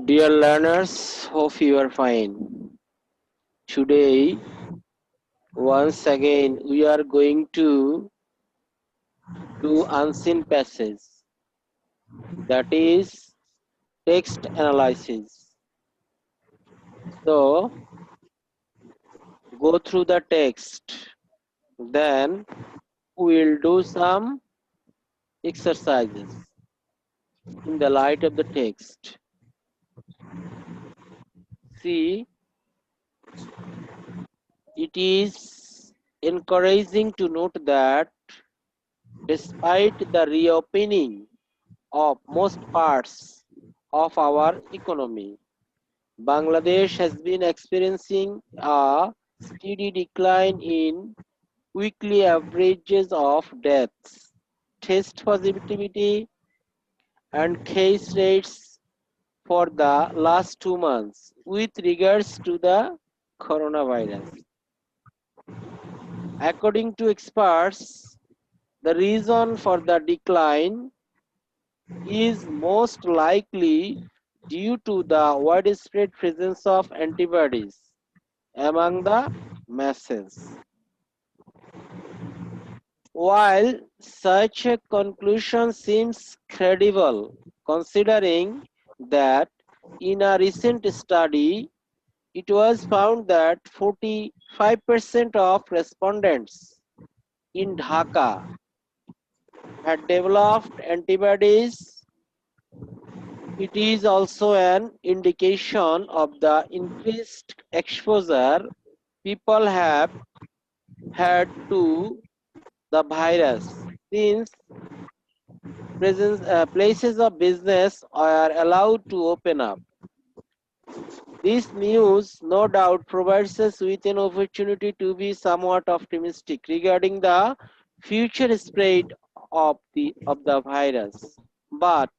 Dear learners, hope you are fine. Today, once again, we are going to do unseen passage, that is text analysis. So, go through the text, then we will do some exercises in the light of the text. See, it is encouraging to note that despite the reopening of most parts of our economy, Bangladesh has been experiencing a steady decline in weekly averages of deaths, test positivity, and case rates for the last 2 months with regards to the coronavirus. According to experts, the reason for the decline is most likely due to the widespread presence of antibodies among the masses. While such a conclusion seems credible, considering that in a recent study, it was found that 45% of respondents in Dhaka had developed antibodies. It is also an indication of the increased exposure people have had to the virus since places of business are allowed to open up. This news no doubt provides us with an opportunity to be somewhat optimistic regarding the future spread of the virus. But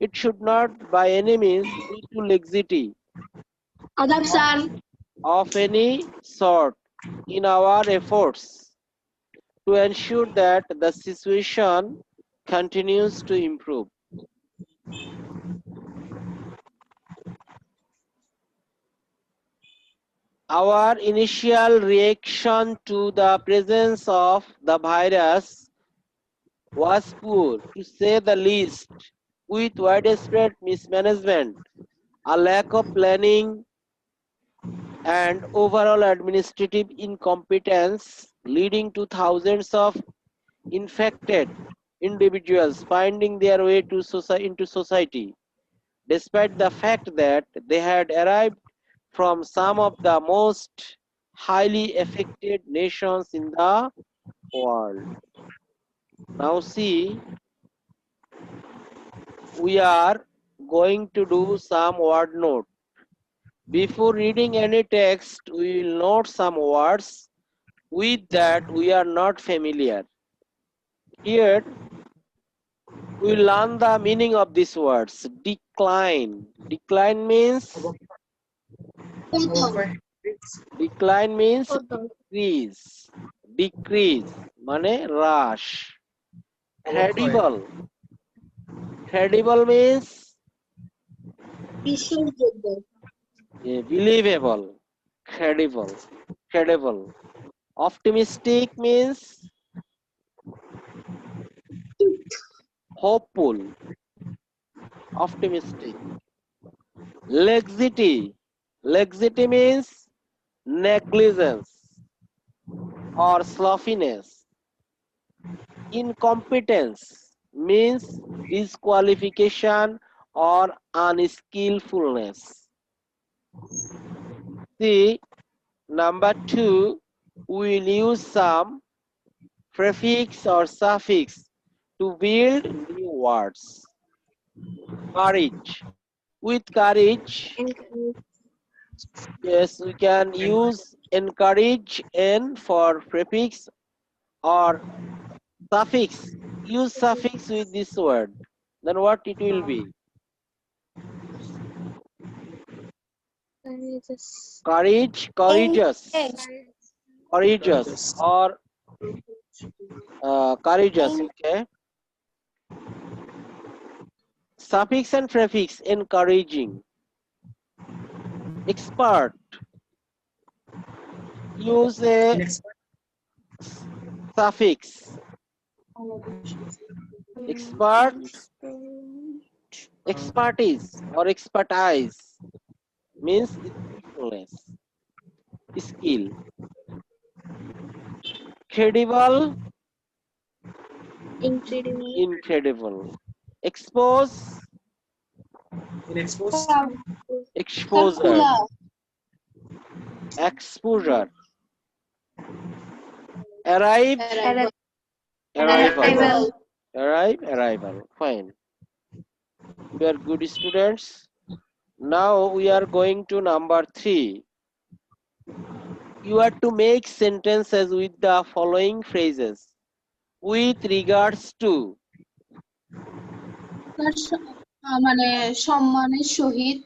it should not by any means lead to laxity Adab sir. of any sort in our efforts to ensure that the situation continues to improve. Our initial reaction to the presence of the virus was poor, to say the least, with widespread mismanagement, a lack of planning, and overall administrative incompetence, leading to thousands of infected individuals finding their way to into society, despite the fact that they had arrived from some of the most highly affected nations in the world. Now see, we are going to do some word note. Before reading any text, we will note some words with that we are not familiar. Here, we learn the meaning of these words. Decline. Decline means decrease. Decrease মানে হ্রাস. Credible. Credible means believable. Credible. Credible. Optimistic means hopeful. Optimistic. Laxity. Laxity means negligence or sloppiness. Incompetence means disqualification or unskillfulness. See, number 2, we will use some prefix or suffix to build new words. Courage. With courage, yes, we can use encourage N for prefix or suffix. Use suffix with this word. Then what it will be? Courage, courageous. Courageous or courageous, okay. Suffix and prefix encouraging. Expert. Use a Inexpert. suffix. Expert, expertise or expertise means skillfulness, skill. Credible, Incredible. incredible. Expose, Inexposed. exposure, Circular. exposure. Arrive, arrival. Arrive, arrival. Fine. We are good students. Now we are going to number 3. You are to make sentences with the following phrases. With regards to. মানে সম্মানের সহিত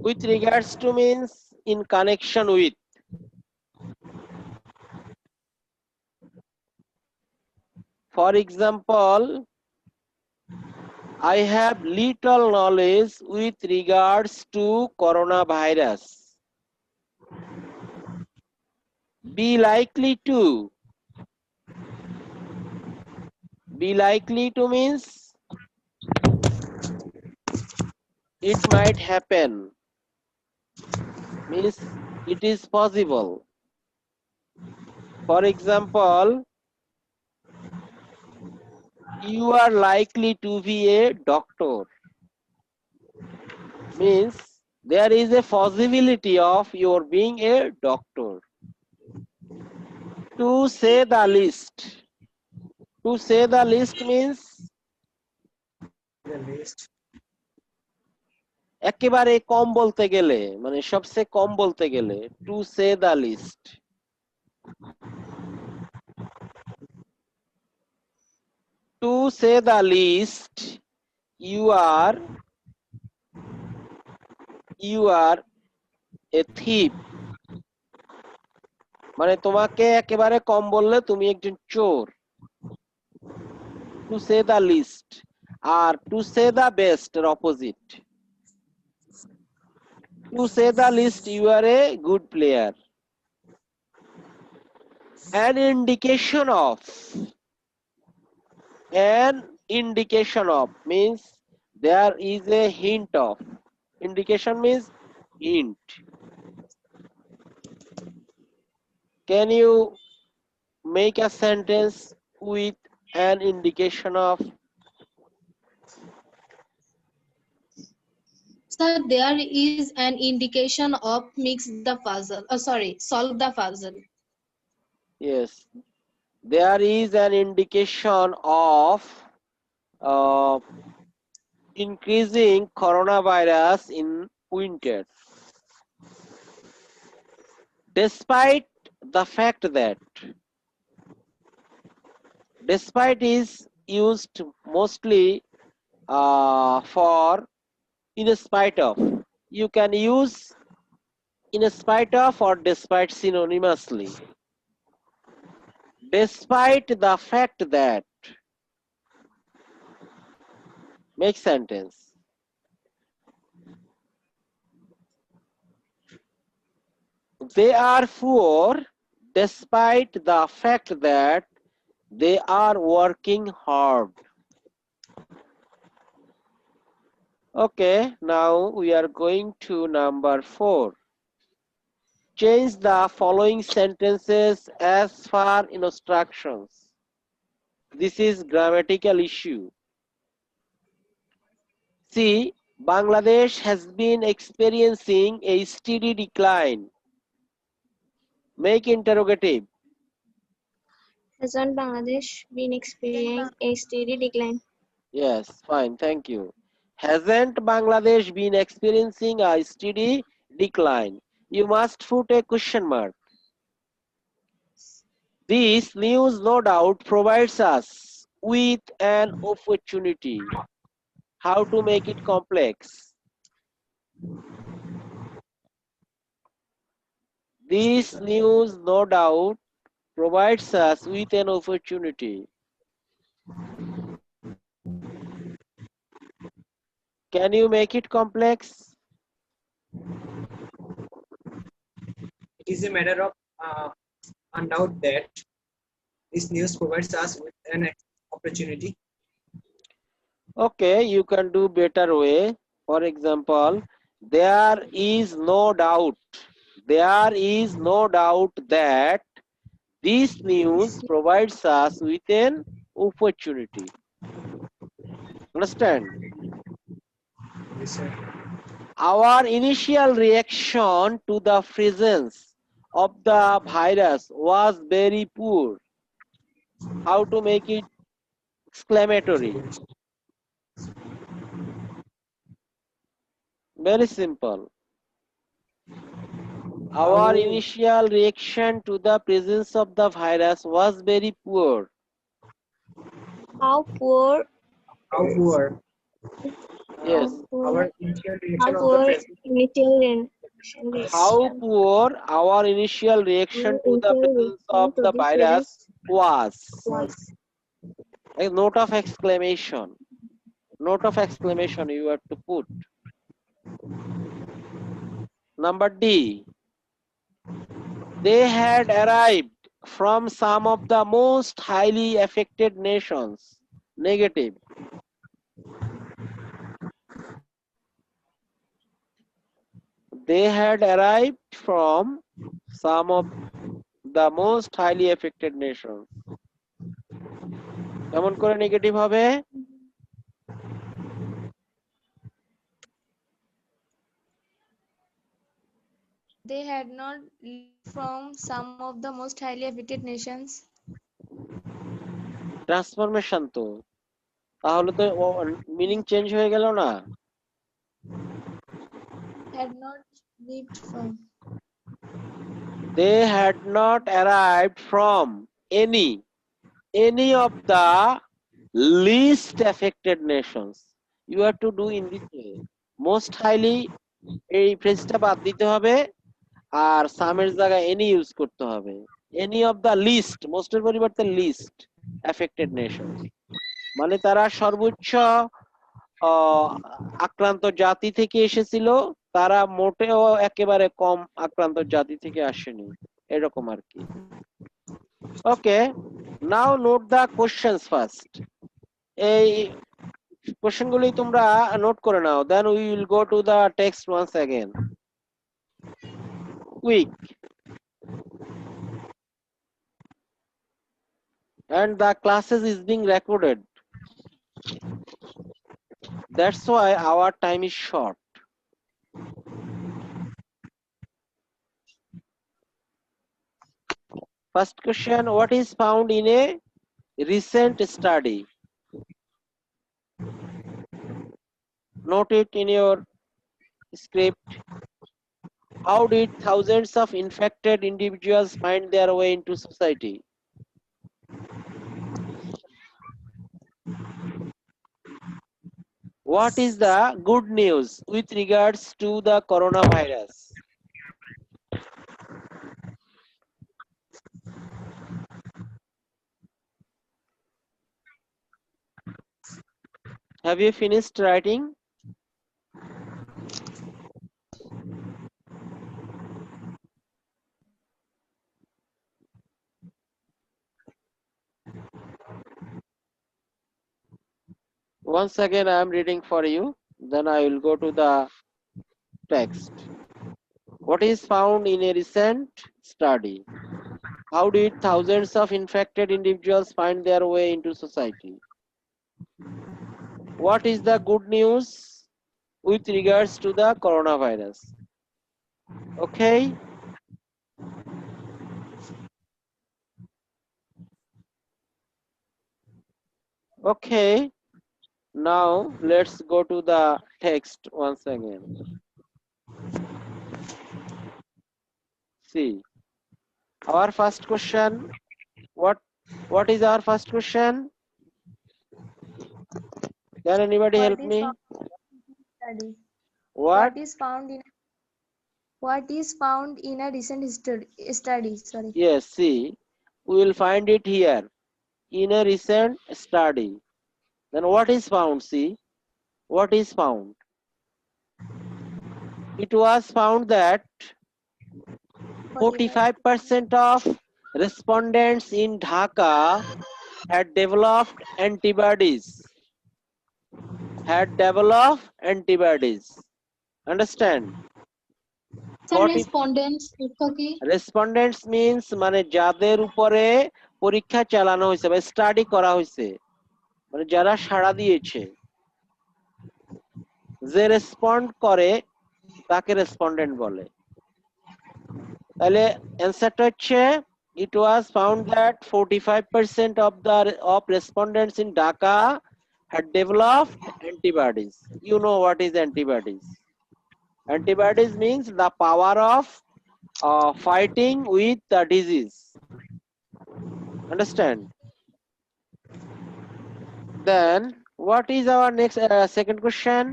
With regards to means in connection with. For example, I have little knowledge with regards to coronavirus. Be likely to. Be likely to means it might happen. Means it is possible. For example, you are likely to be a doctor. Means there is a possibility of your being a doctor. To say the least. To say the least means The least. একেবারে কম বলতে গেলে মানে সবচেয়ে কম বলতে গেলে to say the least. To say the least, you are a thief. মানে তোমাকে একেবারে কম বললে তুমি একজন চোর। To say the least R to say the best এর opposite. To say the least, you are a good player. An indication of. An indication of means there is a hint of. Indication means hint. Can you make a sentence with an indication of? Sir, there is an indication of mix the puzzle. Solve the puzzle. Yes. There is an indication of increasing coronavirus in winter. Despite the fact that. Despite is used mostly for in spite of. You can use in spite of or despite synonymously. Despite the fact that. Make sentence. They are poor despite the fact that they are working hard. Okay, now we are going to number 4. Change the following sentences as per instructions. This is grammatical issue. See, Bangladesh has been experiencing a steady decline. Make interrogative. Hasn't Bangladesh been experiencing a steady decline? Yes, fine, thank you. Hasn't Bangladesh been experiencing a steady decline? You must put a question mark. This news no doubt provides us with an opportunity. How to make it complex? This news no doubt provides us with an opportunity. Can you make it complex? It is a matter of undoubt that this news provides us with an opportunity. Okay, you can do better way. For example, there is no doubt that this news provides us with an opportunity. Understand? Yes, sir. Our initial reaction to the presence of the virus was very poor. How to make it exclamatory? Very simple. Our initial reaction to the presence of the virus was very poor. How poor, How poor Yes. our initial reaction how of the poor present. initial reaction. How poor our initial reaction to the presence of the virus was. Was. A note of exclamation. Note of exclamation you have to put. Number D. They had arrived from some of the most highly affected nations. Negative. They had arrived from some of the most highly affected nations. কেমন করে negative হবে? They had not from some of the most highly affected nations. Transformation তো, তাহলে তো meaning change হয়ে গেল না? Had not lived from. They had not arrived from any of the least affected nations. You have to do in this way. Most highly এই ফ্রেজটা বাদ দিতে হবে আর সামের জায়গায় এনি ইউজ করতে হবে। এনি অফ দ্য লিস্ট, মোস্টের পরিবর্তে লিস্ট অ্যাফেক্টেড নেশনস, মানে তারা সর্বোচ্চ আক্রান্ত জাতি থেকে এসেছিল, তারা মোটেও একেবারে কম আক্রান্ত জাতি থেকে আসেনি, এরকম আর কি। Okay, now note the questions first. এই কোশ্চেনগুলি তোমরা নোট করে নাও, then we will go to the text once again. Quick. And the classes is being recorded. That's why our time is short. First question, what is found in a recent study? Note it in your script. How did thousands of infected individuals find their way into society? What is the good news with regards to the coronavirus? Have you finished writing? Once again, I am reading for you, then I will go to the text. What is found in a recent study? How did thousands of infected individuals find their way into society? What is the good news with regards to the coronavirus? Okay. Okay. Now let's go to the text once again. See, our first question. What is our first question? Can anybody help me? Study. What? What is found in a recent study? Sorry. Yes, see, we will find it here in a recent study. Then what is found? See, what is found? it was found that 45% of respondents in Dhaka had developed antibodies. Understand? Sir, 40 respondents অর্থ কি? respondents means মানে যাদের উপরে পরীক্ষা চালানো হয়েছে বা study করা হয়েছে, মানে যারা সাড়া দিয়েছে, যে রেসপন্ড করে তাকে রেসপন্ডেন্ট বলে। তাহলে অ্যানসারটা হচ্ছে it was found that 45% of respondents in Dhaka had developed antibodies. You know what is antibodies? Antibodies means the power of fighting with the disease. Understand? Then what is our next second question?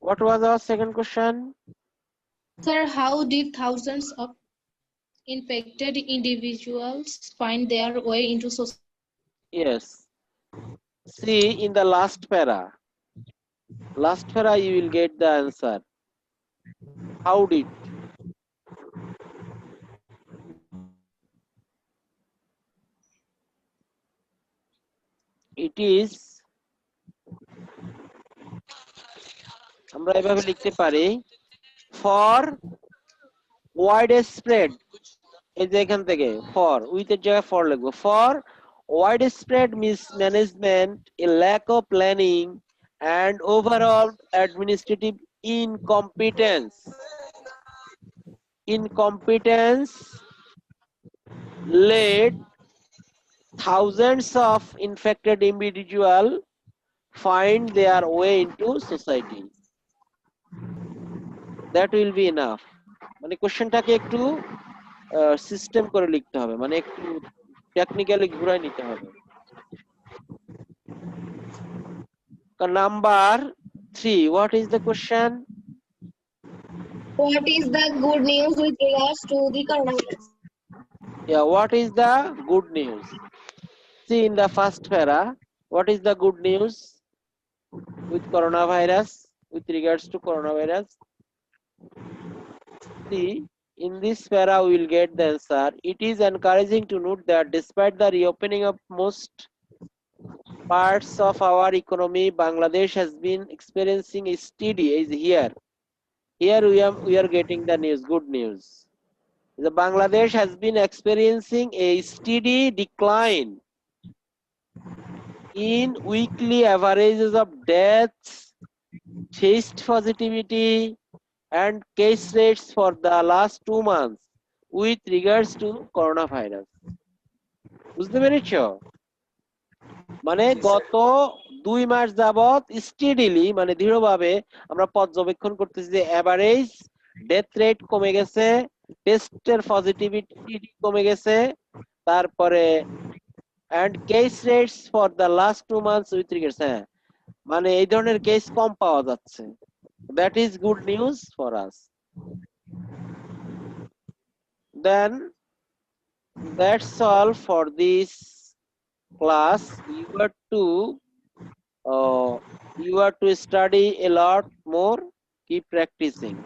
What was our second question? Sir, how did thousands of infected individuals find their way into society? Yes. See in the last para. Last para you will get the answer. How did? It is আমরা এভাবে লিখতে পারি for widespread, এই যে এখান থেকে for with এর জায়গায় for লিখবো, for widespread mismanagement, a lack of planning and overall administrative incompetence led thousands of infected individuals find their way into society. That will be enough. মানে কোশ্চেনটাকে একটু সিস্টেম করে লিখতে হবে, মানে একটু টেকনিক্যালি ঘুরাই নিতে হবে। Number 3, what is the question? What is the good news with regards to the coronavirus? Yeah, what is the good news? See in the first para, what is the good news with coronavirus, with regards to coronavirus? See, in this para we will get the answer. It is encouraging to note that despite the reopening of most parts of our economy, Bangladesh has been experiencing a steady, is here we are getting the news, good news. The Bangladesh has been experiencing a steady decline in weekly averages of deaths, test positivity and case rates for the last 2 months with regards to coronavirus. বুঝতে পেরেছো? মানে গত 2 মাস যাবত steadily, মানে দৃঢ়ভাবে আমরা পর্যবেক্ষণ করতেছি যে এভারেজ ডেথ রেট কমে গেছে, টেস্টের পজিটিভিটি কমে গেছে, তারপরে and case rates for the last 2 months with regards, মানে এই ধরনের কেস কম পাওয়া যাচ্ছে। That is good news for us. Then that's all for this class. You are to study a lot more, keep practicing.